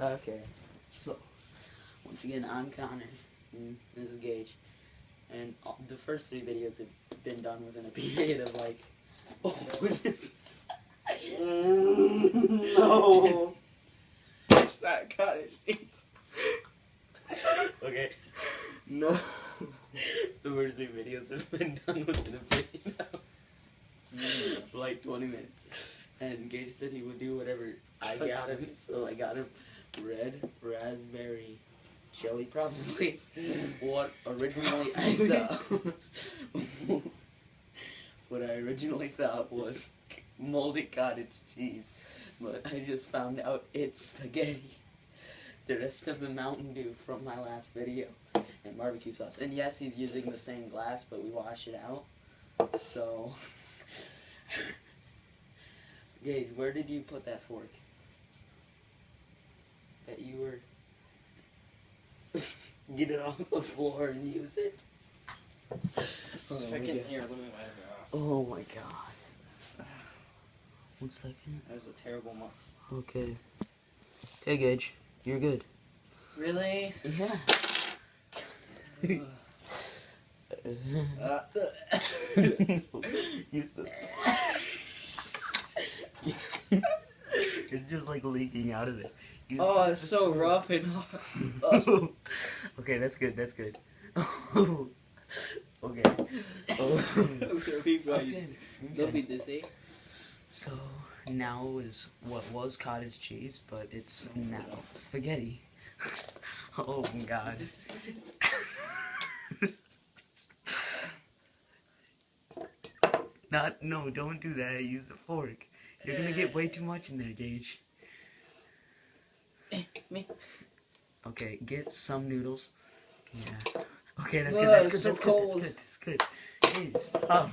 Okay, so once again, I'm Connor, and this is Gage, and the first 3 videos have been done within a period of like, oh goodness. No. It's that cottage cheese. Okay. No. The first 3 videos have been done within a period of like 20 minutes. And Gage said he would do whatever I got him, so I got him red raspberry jelly, probably. What originally I thought was molded cottage cheese, but I just found out it's spaghetti. The rest of the Mountain Dew from my last video, and barbecue sauce. And yes, he's using the same glass, but we wash it out. So, Gage, where did you put that fork? That you were... Get it off the floor and use it. Here, let me wipe it off. Oh my god. 1 second. That was a terrible month. Okay. Okay, Gage. You're good. Really? Yeah. Use the... It's just like leaking out of it. Oh, it's so rough and hard. Okay, that's good. That's good. Okay. Don't be dizzy. So now is what was cottage cheese, but it's now spaghetti. Oh god. Is this No, don't do that. Use the fork. You're gonna get way too much in there, Gage. Me? Okay, get some noodles. Yeah. Okay, that's Whoa, good. That's good. it's so That's cold. good. That's good. That's good. Hey, stop.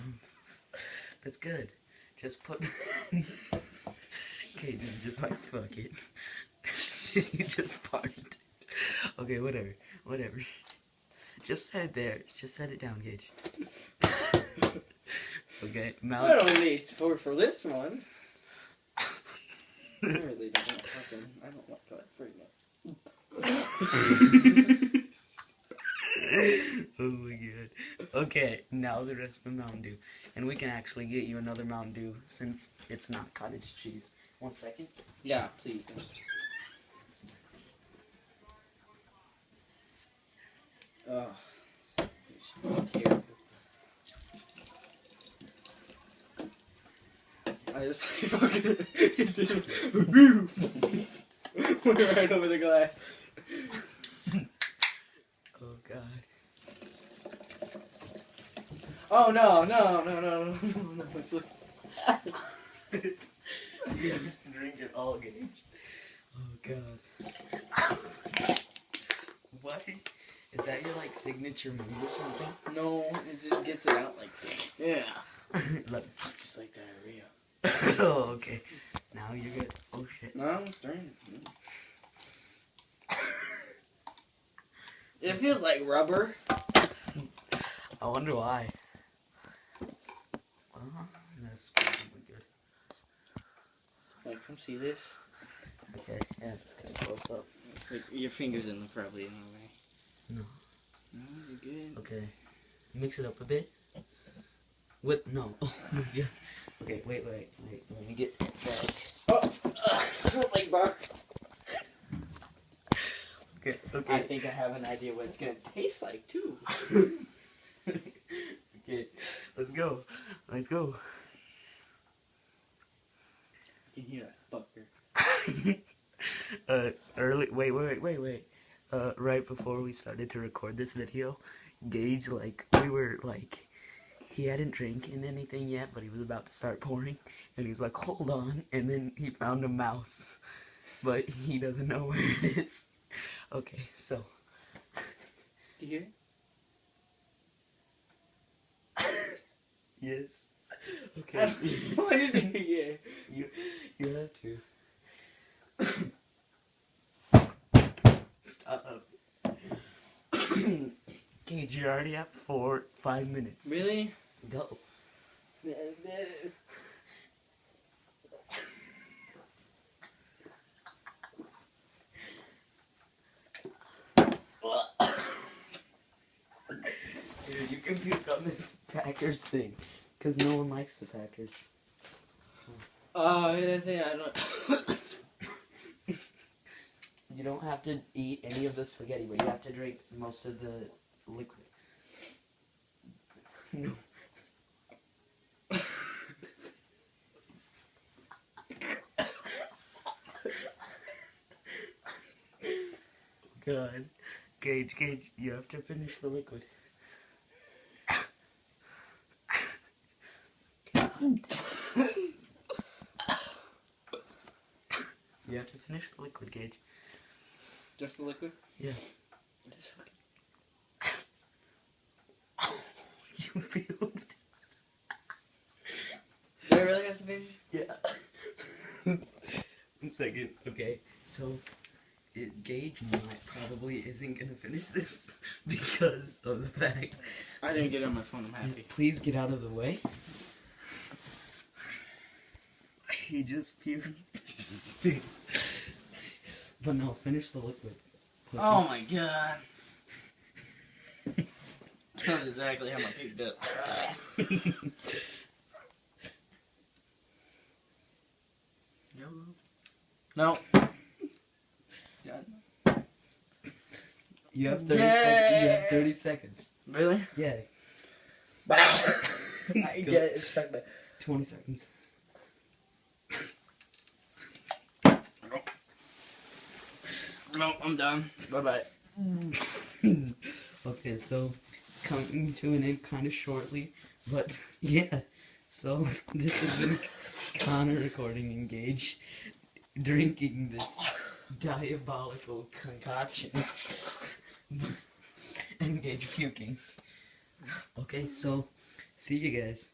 That's good. Just put. Okay, dude, just like fuck it. You just farted. Okay, whatever. Just set it there. Just set it down, Gage. Okay, mouth. I don't need support for this one. I really don't want fucking. I don't like that very much. Oh my god. Okay, now the rest of the Mountain Dew. And we can actually get you another Mountain Dew since it's not cottage cheese. 1 second. Yeah, please. Oh, it's terrible. I just went right over the glass. Oh god. Oh no! It's like... You have to drink it all, Gage. Oh god. What? Is that your like signature move or something? No, it just gets it out like yeah. Like, Just like diarrhea. oh, okay. Now you're good. Oh shit. No, I'm stirring it. It feels like rubber. I wonder why. That's probably good. Like, come see this. Okay, yeah, it's kind of close up. It's like your fingers in the probably in the way. No. No, you're good. Okay. Mix it up a bit. With no. Oh my god. Okay, wait. Let me get back. Oh, it's like bark. Okay. I think I have an idea what it's gonna taste like too. Okay, let's go. I can hear that fucker. Wait. Right before we started to record this video, Gage, he hadn't drinking anything yet, but he was about to start pouring, and he was like, hold on, and then he found a mouse, but he doesn't know where it is. Okay, so. Do you hear it? Yes. Okay. What did you hear? You have to. Stop. Gage, you're already at 5 minutes. Really? Go. this Packers thing, because no one likes the Packers. Oh, I think I don't. You don't have to eat any of the spaghetti, but you have to drink most of the liquid. No. God. Gage, you have to finish the liquid. God. You have to finish the liquid, Gage. Just the liquid? Yeah. Just fucking... You failed. Do I really have to finish? Yeah. 1 second. Okay, so Gage probably isn't gonna finish this because of the fact. I didn't get it on my phone. I'm happy. Please get out of the way. He just puked. But no, finish the liquid. Pussy. Oh my god. That's exactly how I picked up. No. You have 30 seconds. You have 30 seconds. Really? Yeah. I get it. It's stuck there. 20 seconds. No, I'm done. Bye-bye. Okay, so it's coming to an end kind of shortly, but yeah. So this has been Connor recording and Gage drinking this diabolical concoction and Gage puking. Okay, so see you guys.